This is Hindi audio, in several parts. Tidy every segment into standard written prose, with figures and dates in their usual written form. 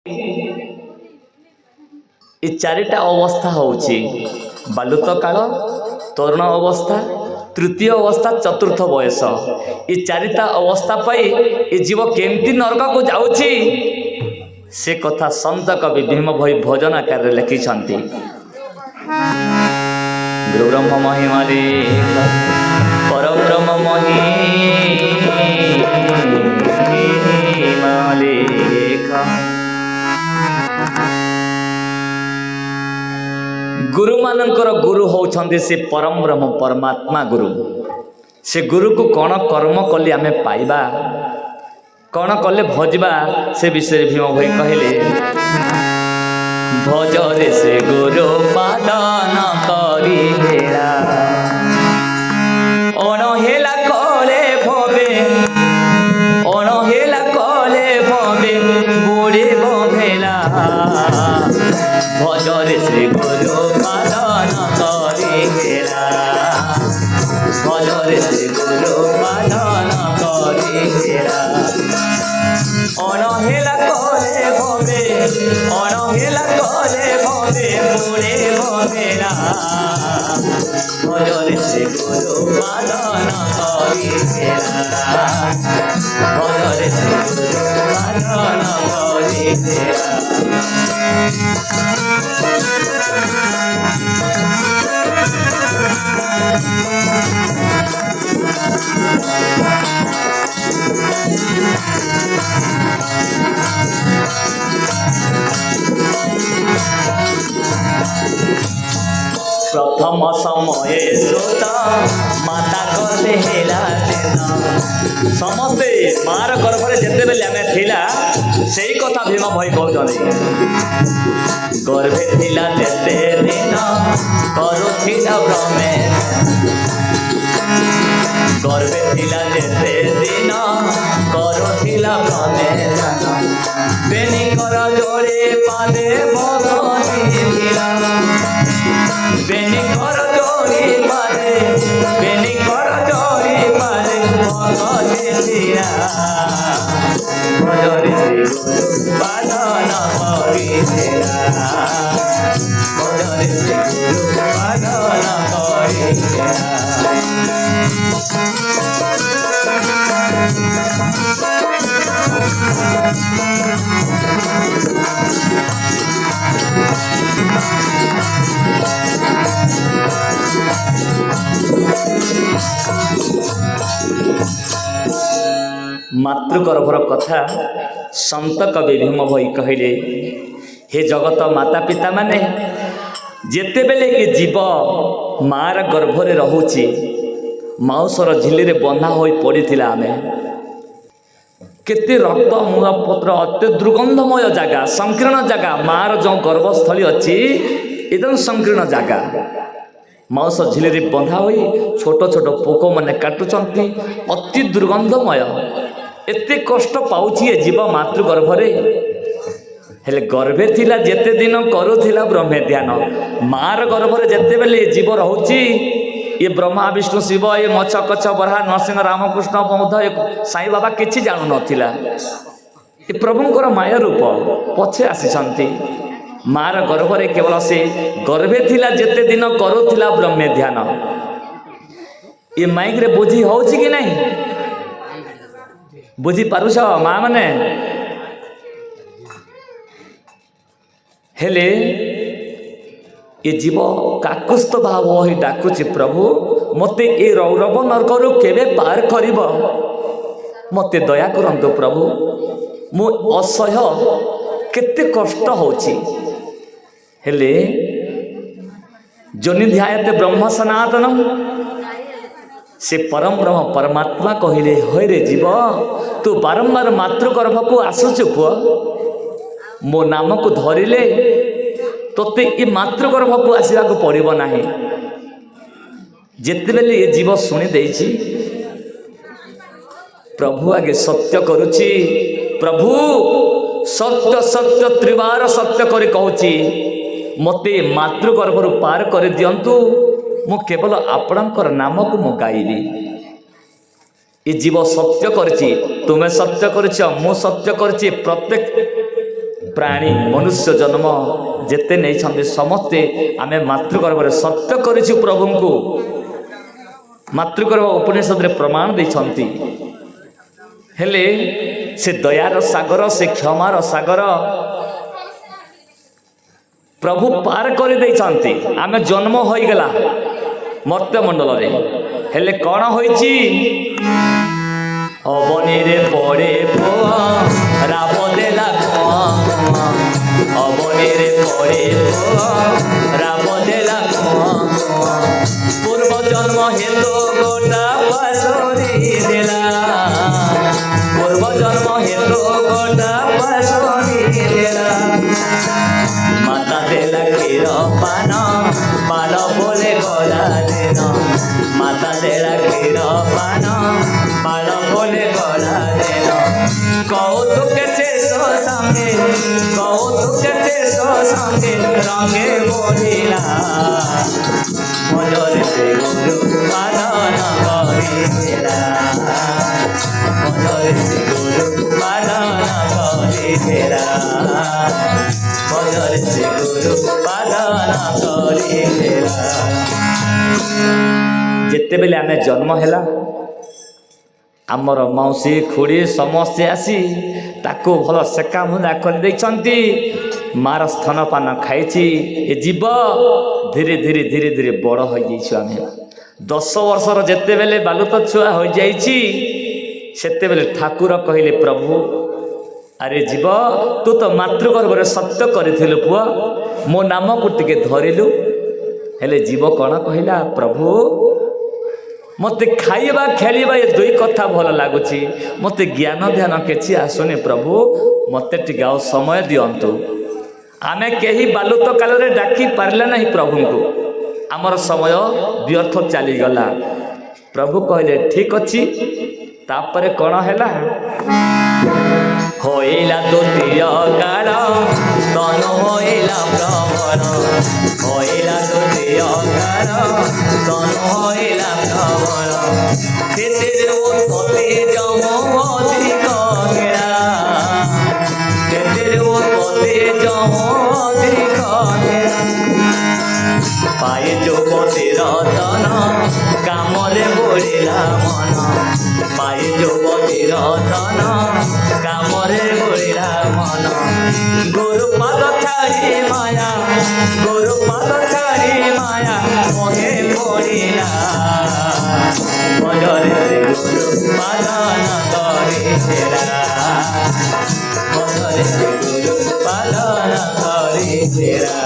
ଏ ଚାରିଟା ଅବସ୍ଥା ହେଉଛି ବାଲୁତ କାଳ, ତରୁଣ ଅବସ୍ଥା, ତୃତୀୟ ଅବସ୍ଥା, ଚତୁର୍ଥ ବୟସ। ଏ ଚାରିଟା ଅବସ୍ଥା ପାଇଁ ଏ ଜୀବ କେମିତି ନରକକୁ ଯାଉଛି ସେ କଥା ସନ୍ଥ କବି ଭୀମ ଭୋଇ ଭଜନ ଆକାରରେ ଲେଖିଛନ୍ତି। ଗୁରୁବ୍ରହ୍ମ ମହିମାରେ ପରବ୍ରହ୍ମ ମହିମାଲେଖ। ଗୁରୁମାନଙ୍କର ଗୁରୁ ହେଉଛନ୍ତି ସେ ପରମ ବ୍ରହ୍ମ ପରମାତ୍ମା ଗୁରୁ। ସେ ଗୁରୁକୁ କ'ଣ କର୍ମ କଲେ ଆମେ ପାଇବା, କ'ଣ କଲେ ଭଜିବା, ସେ ବିଷୟରେ ଭୀମ ଭୋଇ କହିଲେ। ଭଜରେ ସେ ଗୁରୁ ପାଦନ କରି ହେଳା, ଅଣହେଲା କଲେ ଭବେ, ଅଣହେଲା କଲେ ଭବେ ବୁଡ଼ିବ ଭେଲା। ভজরে শ্রী গুরু পালন করি হেলা, ভজরে শ্রী গুরু পালন করি হেলা। অণহেলা কলে ভবে, অণহেলা কলে ভবে মুড়ে ভবেলা। ভজরে শ্রী গুরু পালন করি হেলা, ভজরে শ্রী গুরু পালন করি হেলা। প্রথম সময়ে সুত মাতা গর্ভে হেলা দিন। ସମସ୍ତେ ମାର ଗର୍ଭରେ ଯେତେବେଳେ ଆମେ ଥିଲା ସେଇ କଥା ଭୀମ ଭୋଇ କହୁଛନ୍ତି। ଗର୍ଭେ ଥିଲା ଯେତେ ଦିନ କରୁଥିଲା ଭ୍ରମେ, ଗର୍ଭେ ଥିଲା ଯେତେ ଦିନ କରୁଥିଲା ଭ୍ରମେ। ବେନିକର ଯୋଡ଼େ ପାଦେ ବସିଥିଲା, ବେନିକର ଯୋଡ଼ି ପାଦେ, ବେନିକର ଯୋଡ଼ି ପାଦେ ବସିଥିଲା। ଭଜରେ ଶ୍ରୀ ଗୁରୁ ପାଲନ କରିଥିଲା, ଭଜରେ ଶ୍ରୀ ଗୁରୁ ପାଲନ କରିଥିଲା। ମାତୃଗର୍ଭର କଥା ସନ୍ଥ କବି ଭୀମ ଭୋଇ କହିଲେ। ହେ ଜଗତ ମାତା ପିତା ମାନେ, ଯେତେବେଳେ ଏ ଜୀବ ମାର ଗର୍ଭରେ ରହୁଛି, ମାଉସର ଝିଲିରେ ବନ୍ଧା ହୋଇ ପଡ଼ିଥିଲା ଆମେ, କେତେ ରକ୍ତ ମୂଳପତ୍ର, ଅତି ଦୁର୍ଗନ୍ଧମୟ ଜାଗା, ସଂକୀର୍ଣ୍ଣ ଜାଗା। ମାର ଯେଉଁ ଗର୍ଭସ୍ଥଳୀ ଅଛି ଏକଦମ ସଂକୀର୍ଣ୍ଣ ଜାଗା। ମାଉସ ଝିଲିରେ ବନ୍ଧା ହୋଇ ଛୋଟ ଛୋଟ ପୋକମାନେ କାଟୁଛନ୍ତି, ଅତି ଦୁର୍ଗନ୍ଧମୟ। ଏତେ କଷ୍ଟ ପାଉଛି ଏ ଜୀବ ମାତୃଗର୍ଭରେ। ହେଲେ ଗର୍ଭେ ଥିଲା ଯେତେ ଦିନ କରୁଥିଲା ବ୍ରହ୍ମେ ଧ୍ୟାନ। ମାର ଗର୍ଭରେ ଯେତେବେଳେ ଏ ଜୀବ ରହୁଛି, ଏ ବ୍ରହ୍ମା ବିଷ୍ଣୁ ଶିବ, ଏ ମଛ କଛ ବରାହ ନରସିଂହ ରାମକୃଷ୍ଣ ବୌଦ୍ଧ, ଏ ସାଇ ବାବା କିଛି ଜାଣୁନଥିଲା। ଏ ପ୍ରଭୁଙ୍କର ମାୟା ରୂପ ପଛେ ଆସିଛନ୍ତି। ମାର ଗର୍ଭରେ କେବଳ ସେ ଗର୍ଭେ ଥିଲା ଯେତେ ଦିନ କରୁଥିଲା ବ୍ରହ୍ମେ ଧ୍ୟାନ। ଏ ମାଇକରେ ବୁଝି ହେଉଛି କି ନାହିଁ? ବୁଝିପାରୁଛ ମା ମାନେ? ହେଲେ ଏ ଜୀବ କାକୁସ୍ଥ ଭାବ ହୋଇ ଡାକୁଛି, ପ୍ରଭୁ ମୋତେ ଏ ରୌରବ ନର୍କରୁ କେବେ ପାର କରିବ? ମୋତେ ଦୟା କରନ୍ତୁ ପ୍ରଭୁ, ମୁଁ ଅସହ୍ୟ କେତେ କଷ୍ଟ ହେଉଛି। ହେଲେ ଯୋନି ଧ୍ୟାୟତେ ବ୍ରହ୍ମ ସନାତନମ୍, ସେ ପରମ ବ୍ରହ୍ମ ପରମାତ୍ମା କହିଲେ, ହଇରେ ଜୀବ, ତୁ ବାରମ୍ବାର ମାତୃଗର୍ଭକୁ ଆସୁଛୁ ପୁଅ। ମୋ ନାମକୁ ଧରିଲେ ତୋତେ ଏ ମାତୃଗର୍ଭକୁ ଆସିବାକୁ ପଡ଼ିବ ନାହିଁ। ଯେତେବେଳେ ଏ ଜୀବ ଶୁଣି ଦେଇଛି, ପ୍ରଭୁ ଆଗେ ସତ୍ୟ କରୁଛି, ପ୍ରଭୁ ସତ୍ୟ ସତ୍ୟ ତ୍ରିବାର ସତ୍ୟ କରି କହୁଛି, ମୋତେ ମାତୃଗର୍ଭରୁ ପାର କରିଦିଅନ୍ତୁ, ମୁଁ କେବଳ ଆପଣଙ୍କର ନାମକୁ ମୁଁ ଗାଇବି। ଏ ଜୀବ ସତ୍ୟ କରିଛି, ତୁମେ ସତ୍ୟ କରିଛ, ମୁଁ ସତ୍ୟ କରିଛି, ପ୍ରତ୍ୟେକ प्राणी मनुष्य जन्म जेते नहीं समस्ते आमे मातृगर्भरे सत्य करिछु प्रभु को मातृगर्भ उपनिषद प्रमाण देछंती हेले से दयार सागर से क्षमार सागर प्रभु पार कर देछंती आमे जन्म होई गेला मर्त्य मंडल रे हेले कौन होईची अबनी रे पड़े पुआ राब देला अबनी रे पड़े पुआ राब देला पूर्व जन्म हेतु गोटा पासरी देला पूर्व जन्म हेतु गोटा पासरी देला माता देला क्षीर पान पाल बोले गला दिन माता देला क्षीर पान पाल बोले गला दिन कौतुक शेष संगे कौतुक शेष संगे रंगे बोलिला मजर से गुरु पालन करिला मजर से गुरु पालन करिला मजर से गुरु पालन करिला जेते बेले आमे जन्म हैला आमर मौसी खुड़ी समस्ते आसी ताको भल सेका मुदा कर देछंती मार स्तनपान खाइछि ए जीव धीरे धीरे धीरे धीरे बड़ हो जाइछु आमे 10 वर्षर जेते बेले बालुत छुआ हो जाइछि सेते बेले ठाकुर कहिले प्रभु अरे जीव तू तो मातृगर्भरे सत्य करिथिलु पुआ मो नाम को टिके धरिलु हेले जीव कौन कहला प्रभु मते खाइबा खेलिबा ये दुई कथा भल लागुची मते ज्ञान ध्यान केछि आसुनी प्रभु मते टिके आ समय दियंतु आमे केही बालुत काल रे डाकी पारला नहीं प्रभु को आमर समय व्यर्थ चली गला प्रभु कहले ठीक अछि तापरे कोन हैला होइला द्वितीय काल तन होइला प्रवर होइला द्वितीय काल तन होइला प्रवर तेरे उत्पत्ति जम अधिक गेला तेरे उत्पत्ति जम अधिक गेला पाए युवती रतन कामरे बोलिला मन पाए युवती रतन कामरे बोलिला मन गुरु पद छाड़ी माया गुरु पद छाड़ी माया मोहे पड़िला मजरे से गुरु पालन करिला मजरे से गुरु पालन करिला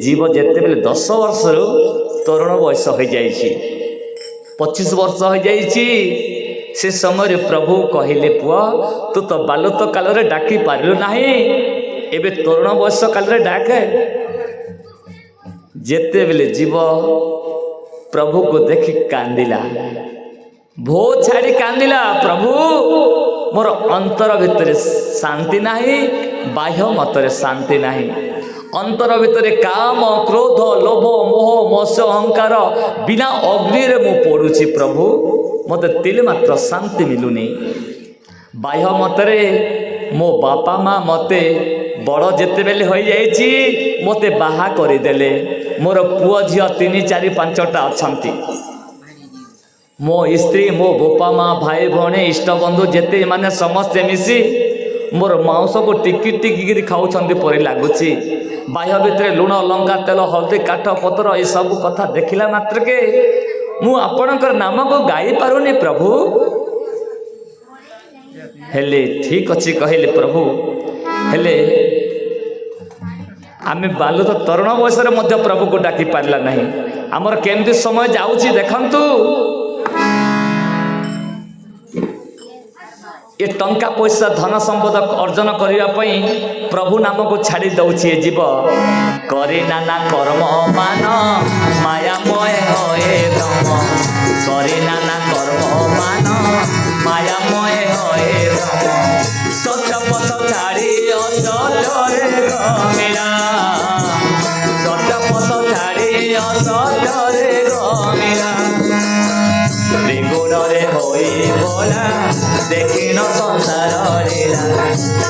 जीव जेते बेले 10 वर्ष तरुण बयस हो जाइछि 25 वर्ष हो जाइछि से समय प्रभु कहले पुआ तू तो बालुत काल रे डाकी पारिलु नाही एबे तरुण बयस काल रे डाके जेते बेले जीव प्रभु को देखि कांदिला भो छाड़ी कांदिला प्रभु मोर अंतर भितर शांति नाही बाह्य मतरे शांति नाही अंतर भितर काम क्रोध लोभ मोह मोह अहंकार बिना अग्नि रे मु पड़ुछि प्रभु मते तिल मात्र शांति मिलुनी बाह्य मतरे मो बापा माँ मते बड़ जेते बेले हो जाइछि मते बाहा करिदेले मोर पुओ झियो 3 4 5टा अछंती मो स्त्री मो बापा माँ भाई भौणी इष्ट बंधु जेते माने समस्ते मिसी मोर मांस को टिकी टिकी खाऊछंती परि लागुछि बाह्य भितर लुण लंका तेल हल्दी काठ पतर ये सब कथा देखिला मात्र के मु आपणकर नाम को गाई पारुनी प्रभु हेले ठीक अच्छी कहले प्रभु हेले आमे बालुत तरुण बयस रे प्रभु को डाकी पारला नहीं आमर केमती समय जाउची देखंतु ये टंका पैसा धन संपद अर्जन करने प्रभु नाम को छाड़ी दौची जीव करे नाना कर्म मान मायामय होए ब्रह्म करे नाना कर्म मान मायामय होए ब्रह्म सत्य पथ छाड़ी असत्य रे गमिला सत्य पथ छाड़ी असत्य रे गमिला त्रिगुण रे होई बोला देखिन संसार लीला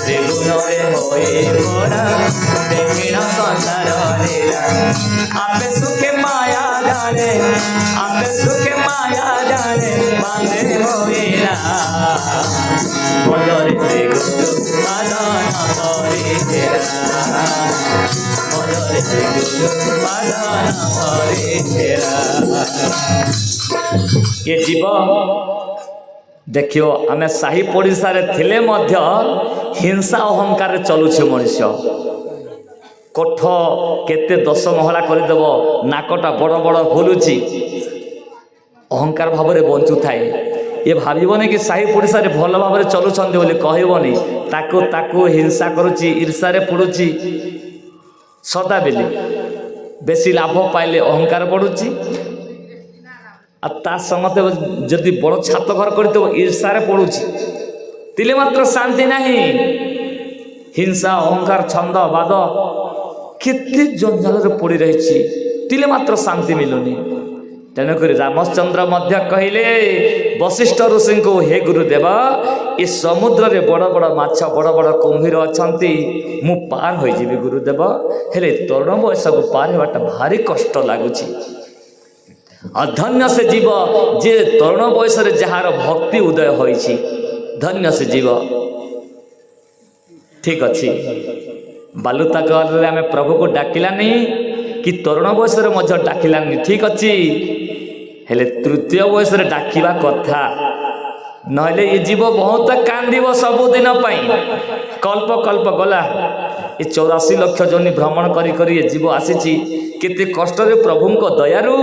ସେ ଗୁଣରେ ହୋଇ ଭରା ଦେଖିଣ ସଂସାର লীলা ଆପେ ସୁଖେ ମାୟା ଜାনে ଆପେ ସୁଖେ ମାୟା ଜାনে ବାঁধେ ହୋଇଲା ଭଜରେ ସେ ଗୁରୁ ସାଧନ କରିଥିଲା ଭଜରେ ସେ ଗୁରୁ ସାଧନ କରିଥିଲା। ये जीव देखियो आमे साही पड़िशारे थिले मध्य हिंसा अहंकार चलुछे मनुष्य कोठ केते 10 महला करदेव नाकटा बड़ बड़ खोलुची अहंकार भाव में बंचु थाए ये भावनी कि साही पड़िशारे भल भाव में चलुंट बोली कहबनी ताकू ताकू हिंसा करुची ईर्षारे पड़ुची सदा बेली बेसी लाभ पाइले अहंकार बढ़ुची आ समते जदि बड़ छात घर कर ईर्षारे पड़ुची तिले मात्र शांति नहीं हिंसा अहंकार छंद बाद केते जंजाल पड़ी रही तिले मात्र शांति मिलुनी तेणुक रामचंद्र मध्य कहले वशिष्ठ ऋषि को हे गुरुदेव ये समुद्र रे बड़ बड़ माछ बड़ बड़ कुंभीर अच्छा मु पार हो जीवी गुरुदेव हेले तरुण बयस को पार होवाटा भारी कष्ट लगुच अधन्य से जीव जे तरुण बयस जार भक्ति उदय होइछि धन्य से जीव ठीक अच्छी बालुता जल आम प्रभु को डाकिलानी कि तरुण बयस डाकिलानी ठीक अच्छी हेले तृतीय बयस डाकिबा कथा नहले ये जीव बहुत कांदिब सबुदिन कल्प कल्प गला ये 84 लक्ष जनी भ्रमण करी करी ये जीव आसी केते कष्ट प्रभु दयारू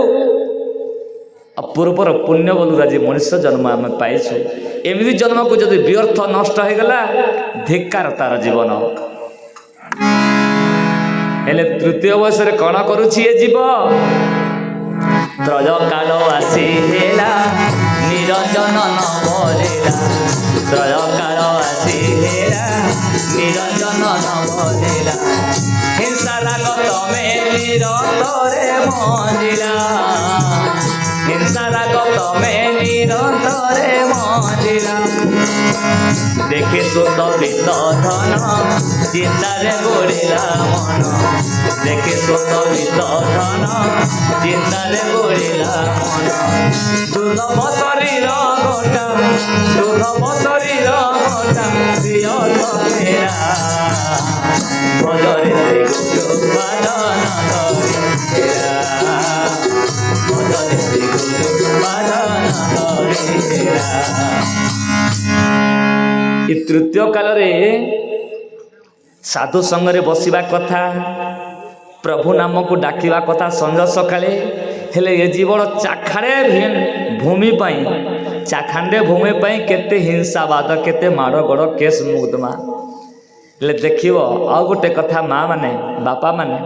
पूर्वर पुण्य बोलू आज मनुष्य जन्म आम पाइछु एमती जन्म को जब व्यर्थ नष्ट हो गला धिक्कार तार जीवन हेले तृतीय बयस कौन करुछि ये जीव त्रय काल आसी हेला निरंजन न बोलेला त्रय काल आसी हेला निरंजन न बोलेला हिंसा राग तमे निरंतरे मंजिला हिंसा राग तमे निरंतरे मंजिला देखे सुत वित धन चिंतारे गोड़ेला मन देखे सुत वित धन चिंतारे गोड़ेला मन दुर्लभ शरीर गोटा दुर्लभ शरीर गोटा प्रिय धरेला भजरे से गुरु बादन करेला भजरे से गुरु बादन करेला। तृतीय काल रे साधु संग रे बसिबा कथा प्रभु नाम को डाकिबा कथा संज सकाळे हेले ये जीवन चाखाड़े भूमि चाखांडे भूमि केते हिंसावाद केते माड़ गड़ केस मुकदमा हेले देखिव आ गोटे कथा माँ माने बापा माने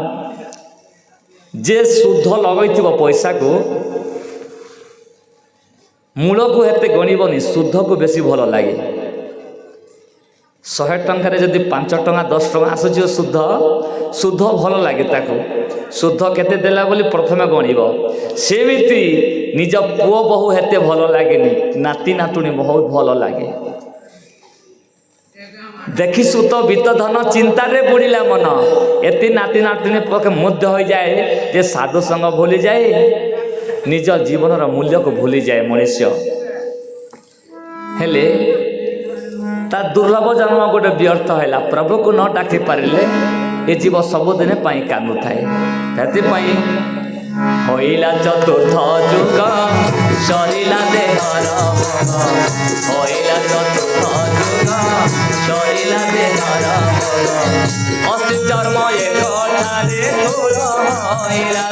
जे शुद्ध लगैथिव पैसा को मूल को हेते गणिबनी शुद्ध को बेसी भल लगे 100 टंकार जदि 5 टंका 10 टंका आसुची शुद्ध शुद्ध भल लगे ताको शुद्ध केते देला बोली प्रथमे गणिब सेमिति निज पुओ बहु हेते भल लागेनी नाती नातुणी बहुत भल लगे देखी सुत बीत धन चिंता रे बुड़िला मन एति नाती नातुणी पके मुद्ध हो जाए जे साधु संग भूली जाए निज जीवन मूल्य को भूली जाए मनुष्य हेले ता दुर्लभ जन्म गोटे व्यर्थ है प्रभु को न डाकी पारे ये जीव सबुदिन कांदु थाए होइला चतुर्थ जुग सरिला देहर होइला चतुर्थ जुग सरिला देहर अस्थि चर्म एकठारे ठूल होइला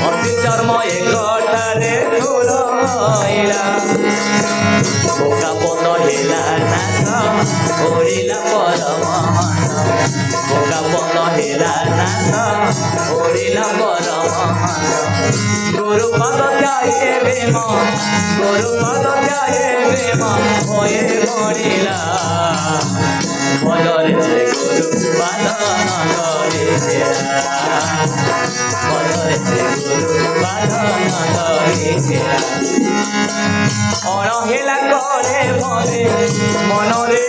अस्थि चर्म एकठारे ठूल होइला बोका पद हेला नाश ओडिला परमहंस बोका पद हेला नाश ओडिला परमहंस गुरु पद ध्याये बेम गुरु पद ध्याये बेम होए गणिला भजरे से गुरु बाधन करिला भजरे से गुरु बाधन करिला अणहेला करे भले मनरे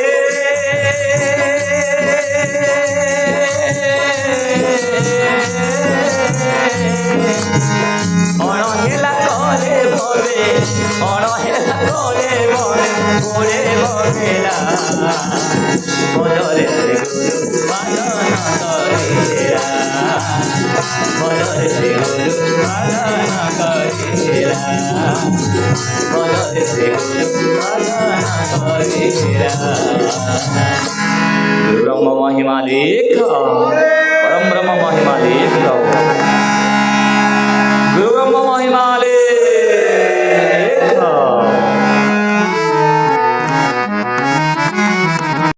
অণহেলা করে ভবে অণহেলা করে ভবে ওরে ভবেলা বলরে শ্রী গুরু পালন করিরা বলরে শ্রী গুরু পালন করিরা বলরে শ্রী গুরু পালন করিরা গুরু ব্রহ্ম মহিমা লেখা